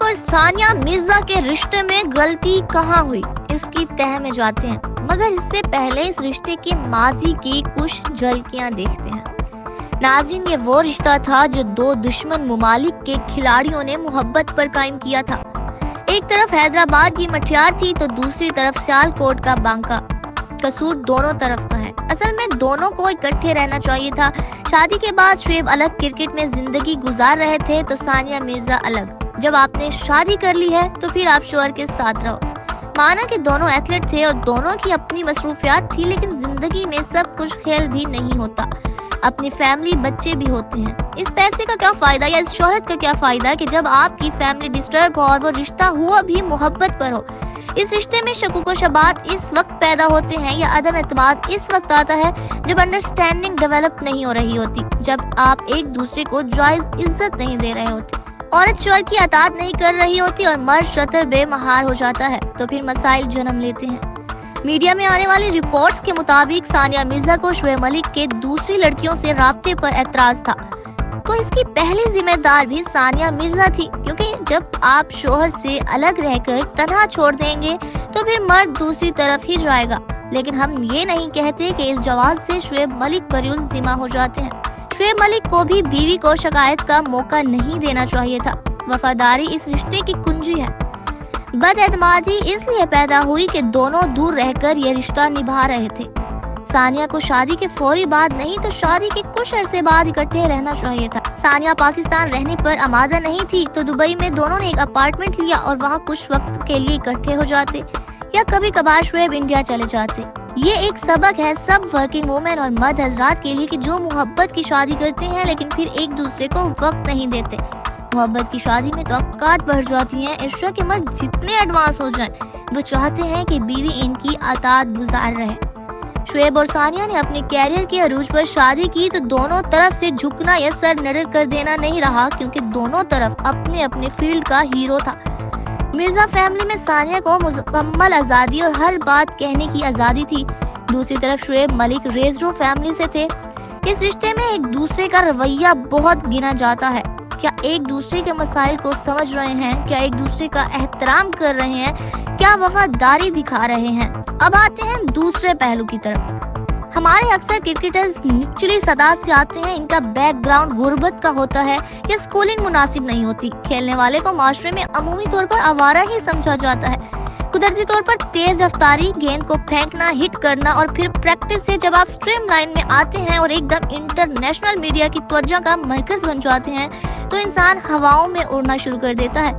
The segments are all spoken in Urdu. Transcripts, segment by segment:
اور ثانیہ مرزا کے رشتے میں غلطی کہاں ہوئی، اس کی تہ میں جاتے ہیں، مگر اس سے پہلے اس رشتے کے ماضی کی کچھ جھلکیاں دیکھتے ہیں۔ ناظرین، یہ وہ رشتہ تھا جو دو دشمن ممالک کے کھلاڑیوں نے محبت پر قائم کیا تھا۔ ایک طرف حیدرآباد کی مٹیار تھی تو دوسری طرف سیالکوٹ کا بانکا۔ قصور دونوں طرف کا ہے، اصل میں دونوں کو اکٹھے رہنا چاہیے تھا۔ شادی کے بعد شعیب الگ کرکٹ میں زندگی گزار رہے تھے تو ثانیہ مرزا الگ۔ جب آپ نے شادی کر لی ہے تو پھر آپ شوہر کے ساتھ رہو۔ مانا کہ دونوں ایتھلیٹ تھے اور دونوں کی اپنی مصروفیات تھی، لیکن زندگی میں سب کچھ کھیل بھی نہیں ہوتا، اپنی فیملی، بچے بھی ہوتے ہیں۔ اس پیسے کا کیا فائدہ یا اس شہرت کا کیا فائدہ کہ جب آپ کی فیملی ڈسٹرب ہو اور وہ رشتہ ہوا بھی محبت پر ہو۔ اس رشتے میں شکوک و شبہات اس وقت پیدا ہوتے ہیں یا عدم اعتماد اس وقت آتا ہے جب انڈرسٹینڈنگ ڈیولپ نہیں ہو رہی ہوتی، جب آپ ایک دوسرے کو جائز عزت نہیں دے رہے ہوتے، عورت شوہر کی اطاعت نہیں کر رہی ہوتی اور مرد شتر بے مہار ہو جاتا ہے، تو پھر مسائل جنم لیتے ہیں۔ میڈیا میں آنے والی رپورٹس کے مطابق ثانیہ مرزا کو شعیب ملک کے دوسری لڑکیوں سے رابطے پر اعتراض تھا، تو اس کی پہلی ذمہ دار بھی ثانیہ مرزا تھی، کیونکہ جب آپ شوہر سے الگ رہ کر تنہا چھوڑ دیں گے تو پھر مرد دوسری طرف ہی جائے گا۔ لیکن ہم یہ نہیں کہتے کہ اس جواز سے شعیب ملک بریالذمہ ہو جاتے ہیں۔ شعیب ملک کو بھی بیوی کو شکایت کا موقع نہیں دینا چاہیے تھا۔ وفاداری اس رشتے کی کنجی ہے۔ بد اعتمادی اس لیے پیدا ہوئی کہ دونوں دور رہ کر یہ رشتہ نبھا رہے تھے۔ ثانیہ کو شادی کے فوری بعد نہیں تو شادی کے کچھ عرصے بعد اکٹھے رہنا چاہیے تھا۔ ثانیہ پاکستان رہنے پر آمادہ نہیں تھی تو دبئی میں دونوں نے ایک اپارٹمنٹ لیا اور وہاں کچھ وقت کے لیے اکٹھے ہو جاتے، یا کبھی کبھار شعیب انڈیا چلے جاتے۔ یہ ایک سبق ہے سب ورکنگ وومن اور مرد حضرات کے لیے کہ جو محبت کی شادی کرتے ہیں لیکن پھر ایک دوسرے کو وقت نہیں دیتے۔ محبت کی شادی میں توقعات بڑھ جاتی ہیں۔ عشرہ کے مرد جتنے ایڈوانس ہو جائیں، وہ چاہتے ہیں کہ بیوی ان کی اطاعت گزار رہے۔ شعیب اور ثانیہ نے اپنے کیریئر کے عروج پر شادی کی تو دونوں طرف سے جھکنا یا سر نڈر کر دینا نہیں رہا، کیونکہ دونوں طرف اپنے اپنے فیلڈ کا ہیرو تھا۔ مرزا فیملی میں ثانیہ کو مکمل آزادی اور ہر بات کہنے کی آزادی تھی، دوسری طرف شعیب ملک ریزرو فیملی سے تھے۔ اس رشتے میں ایک دوسرے کا رویہ بہت گنا جاتا ہے۔ کیا ایک دوسرے کے مسائل کو سمجھ رہے ہیں؟ کیا ایک دوسرے کا احترام کر رہے ہیں؟ کیا وفاداری دکھا رہے ہیں؟ اب آتے ہیں دوسرے پہلو کی طرف۔ ہمارے اکثر کرکٹرز نچلی سطح سے آتے ہیں، ان کا بیک گراؤنڈ غربت کا ہوتا ہے یا اسکولنگ مناسب نہیں ہوتی۔ کھیلنے والے کو معاشرے میں عمومی طور پر آوارہ ہی سمجھا جاتا ہے۔ قدرتی طور پر تیز رفتاری، گیند کو پھینکنا، ہٹ کرنا اور پھر پریکٹس سے جب آپ سٹریم لائن میں آتے ہیں اور ایک دم انٹرنیشنل میڈیا کی توجہ کا مرکز بن جاتے ہیں تو انسان ہواؤں میں اڑنا شروع کر دیتا ہے،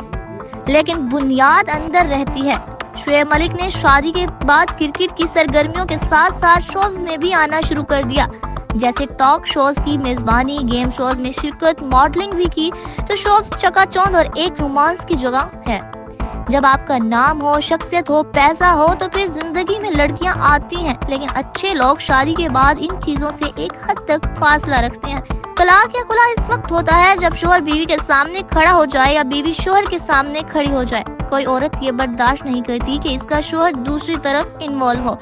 لیکن بنیاد اندر رہتی ہے۔ شعیب ملک نے شادی کے بعد کرکٹ کی سرگرمیوں کے ساتھ ساتھ شوز میں بھی آنا شروع کر دیا، جیسے ٹاک شوز کی میزبانی، گیم شوز میں شرکت، ماڈلنگ بھی کی، تو شوز چکا چوند اور ایک رومانس کی جگہ ہے۔ جب آپ کا نام ہو، شخصیت ہو، پیسہ ہو تو پھر زندگی میں لڑکیاں آتی ہیں، لیکن اچھے لوگ شادی کے بعد ان چیزوں سے ایک حد تک فاصلہ رکھتے ہیں۔ طلاق یا خلا اس وقت ہوتا ہے جب شوہر بیوی کے سامنے کھڑا ہو جائے یا بیوی شوہر کے سامنے کھڑی ہو جائے۔ کوئی عورت یہ برداشت نہیں کرتی کہ اس کا شوہر دوسری طرف انوالو ہو۔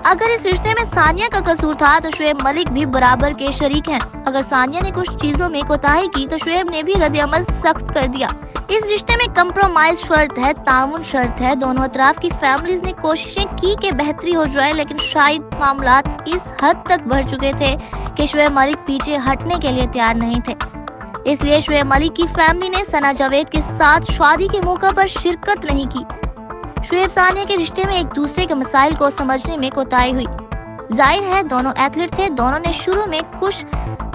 اگر اس رشتے میں ثانیہ کا قصور تھا تو شعیب ملک بھی برابر کے شریک ہیں۔ اگر ثانیہ نے کچھ چیزوں میں کوتاہی کی تو شعیب نے بھی رد عمل سخت کر دیا۔ اس رشتے میں کمپرومائز شرط ہے، تعاون شرط ہے۔ دونوں اطراف کی فیملیز نے کوششیں کی کہ بہتری ہو جائے، لیکن شاید معاملات اس حد تک بڑھ چکے تھے کہ شعیب ملک پیچھے ہٹنے کے لیے تیار نہیں تھے۔ اس لیے شعیب ملک کی فیملی نے ثنا جاوید کے ساتھ شادی کے موقع پر شرکت نہیں کی۔ شعیب ثانیہ کے رشتے میں ایک دوسرے کے مسائل کو سمجھنے میں کوتاہی ہوئی۔ ظاہر ہے دونوں ایتھلیٹ تھے، دونوں نے شروع میں کچھ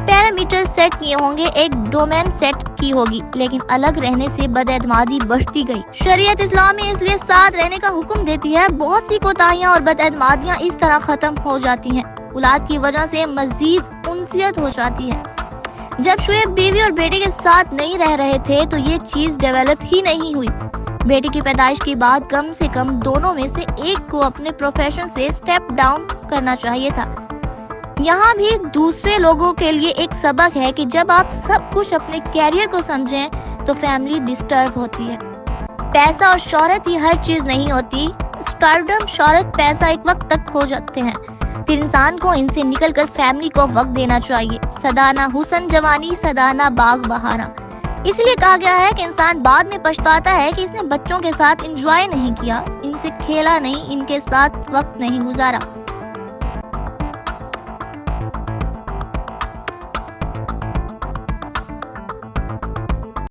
پیرامیٹر سیٹ کیے ہوں گے، ایک ڈومین سیٹ کی ہوگی، لیکن الگ رہنے سے بد اعتمادی بڑھتی گئی۔ شریعت اسلامی اس لیے ساتھ رہنے کا حکم دیتی ہے۔ بہت سی کوتاہیاں اور بد اعتمادیاں اس طرح ختم ہو جاتی ہیں، اولاد کی وجہ سے مزید انسیت ہو جاتی ہے۔ جب شعیب بیوی اور بیٹے کے ساتھ نہیں رہ رہے تھے تو یہ چیز ڈیولپ ہی نہیں ہوئی۔ بیٹی کی پیدائش کے بعد کم سے کم دونوں میں سے ایک کو اپنے پروفیشن سے سٹیپ ڈاؤن کرنا چاہیے تھا۔ یہاں بھی دوسرے لوگوں کے لیے ایک سبق ہے کہ جب آپ سب کچھ اپنے کیریئر کو سمجھیں تو فیملی ڈسٹرب ہوتی ہے۔ پیسہ اور شہرت ہی ہر چیز نہیں ہوتی۔ اسٹارڈم، شہرت، پیسہ ایک وقت تک ہو جاتے ہیں، پھر انسان کو ان سے نکل کر فیملی کو وقت دینا چاہیے۔ سدانا حسن جوانی، سدانا باغ بہارا۔ اس لیے کہا گیا ہے کہ انسان بعد میں پچھتاتا ہے کہ اس نے بچوں کے ساتھ انجوائے نہیں کیا، ان سے کھیلا نہیں، ان کے ساتھ وقت نہیں گزارا۔